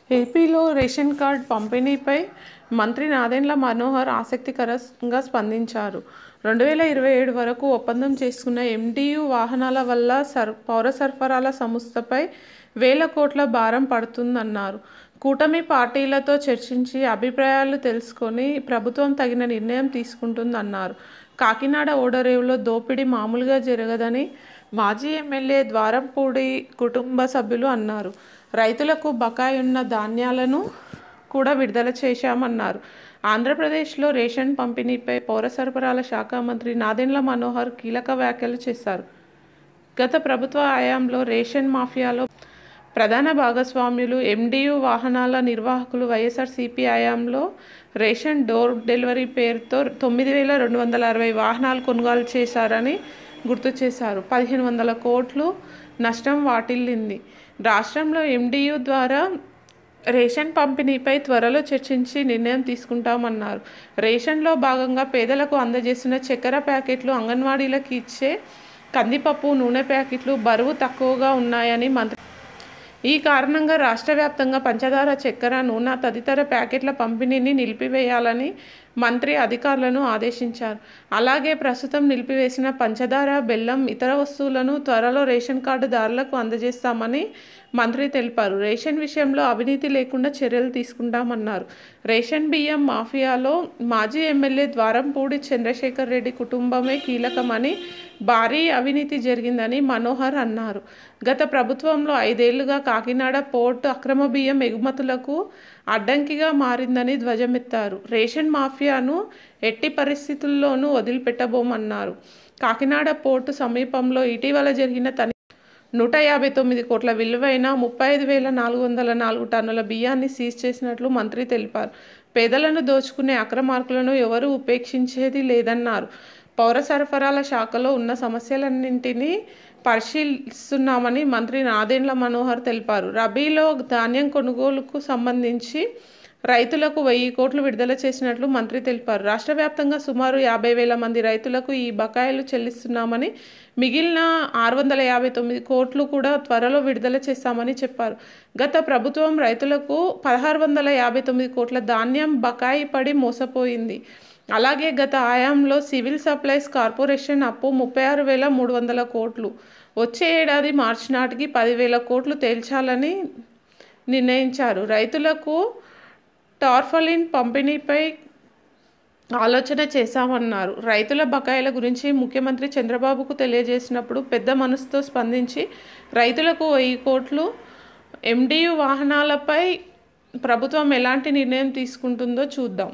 ఏపీలో ration card పంపిణీపై మంత్రి నాదెండ్ల మనోహర్ ఆసక్తికరంగా స్పందించారు. 2027 వరకు ఒప్పందం చేసుకున్న ఎండియు వాహనాల వల్ల పౌర సరఫరాల సంస్థపై వేల కోట్ల భారం పడుతుందన్నారు. కూటమి పార్టీలతో చర్చించి అభిప్రాయాలు తెలుసుకొని ప్రభుత్వం తగిన నిర్ణయం తీసుకుంటుందన్నారు. కాకినాడ ఓడరేవులో దోపిడీ మామూలుగా జరగదని మాజీ ఎమ్మెల్యే ద్వారంపూడి కుటుంబ సభ్యులు అన్నారు. రైతులకు బకాయి ఉన్న ధాన్యాలను కూడా విడుదల చేశామన్నారు. ఆంధ్రప్రదేశ్లో రేషన్ పంపిణీపై పౌర సరఫరాల శాఖ మంత్రి నాదెండ్ల మనోహర్ కీలక వ్యాఖ్యలు చేశారు. గత ప్రభుత్వ హయాంలో రేషన్ మాఫియాలో ప్రధాన భాగస్వాములు ఎండియు వాహనాల నిర్వాహకులు వైఎస్ఆర్సీపీ హయాంలో రేషన్ డోర్ డెలివరీ పేరుతో 9,260 వాహనాలు కొనుగోలు చేశారని గుర్తు చేశారు. 1,500 కోట్లు నష్టం వాటిల్లింది. రాష్ట్రంలో ఎండియు ద్వారా రేషన్ పంపిణీపై త్వరలో చర్చించి నిర్ణయం తీసుకుంటామన్నారు. రేషన్లో భాగంగా పేదలకు అందజేసిన చక్కెర ప్యాకెట్లు, అంగన్వాడీలకు ఇచ్చే కందిపప్పు, నూనె ప్యాకెట్లు బరువు తక్కువగా ఉన్నాయని మంత్రి ఈ కారణంగా రాష్ట్ర వ్యాప్తంగా పంచదార, చక్కెర, నూనె తదితర ప్యాకెట్ల పంపిణీని నిలిపివేయాలని మంత్రి అధికారులను ఆదేశించారు. అలాగే ప్రస్తుతం నిలిపివేసిన పంచదార, బెల్లం, ఇతర వస్తువులను త్వరలో రేషన్ కార్డుదారులకు అందజేస్తామని మంత్రి తెలిపారు. రేషన్ విషయంలో అవినీతి లేకుండా చర్యలు తీసుకుంటామన్నారు. రేషన్ బియ్యం మాఫియాలో మాజీ ఎమ్మెల్యే ద్వారంపూడి చంద్రశేఖర్ రెడ్డి కుటుంబమే కీలకమని, భారీ అవినీతి జరిగిందని మనోహర్ అన్నారు. గత ప్రభుత్వంలో 5 ఏళ్లుగా కాకినాడ పోర్టు అక్రమ బియ్యం ఎగుమతులకు అడ్డంకిగా మారిందని ధ్వజమెత్తారు. రేషన్ మాఫియాను ఎట్టి పరిస్థితుల్లోనూ వదిలిపెట్టబోమన్నారు. కాకినాడ పోర్టు సమీపంలో ఇటీవల జరిగిన 159 కోట్ల విలువైన 35,404 టన్నుల బియ్యాన్ని సీజ్ చేసినట్లు మంత్రి తెలిపారు. పేదలను దోచుకునే అక్రమార్కులను ఎవరూ ఉపేక్షించేది లేదన్నారు. పౌర సరఫరాల శాఖలో ఉన్న సమస్యలన్నింటినీ పరిశీలిస్తున్నామని మంత్రి నాదెండ్ల మనోహర్ తెలిపారు. రబీలో ధాన్యం కొనుగోలుకు సంబంధించి రైతులకు 1,000 కోట్లు విడుదల చేసినట్లు మంత్రి తెలిపారు. రాష్ట్ర వ్యాప్తంగా సుమారు 50,000 మంది రైతులకు ఈ బకాయిలు చెల్లిస్తున్నామని, మిగిలిన 659 కోట్లు కూడా త్వరలో విడుదల చేస్తామని చెప్పారు. గత ప్రభుత్వం రైతులకు 1,659 కోట్ల ధాన్యం బకాయి పడి మోసపోయింది. అలాగే గత హయాంలో సివిల్ సప్లైస్ కార్పొరేషన్ అప్పు 36,300 కోట్లు. వచ్చే ఏడాది మార్చి నాటికి 10,000 కోట్లు తేల్చాలని నిర్ణయించారు. రైతులకు టార్పాలిన్ పంపిణీపై ఆలోచన చేశామన్నారు. రైతుల బకాయిల గురించి ముఖ్యమంత్రి చంద్రబాబుకు తెలియజేసినప్పుడు పెద్ద మనసుతో స్పందించి రైతులకు 1,000 కోట్లు, ఎండియు వాహనాలపై ప్రభుత్వం ఎలాంటి నిర్ణయం తీసుకుంటుందో చూద్దాం.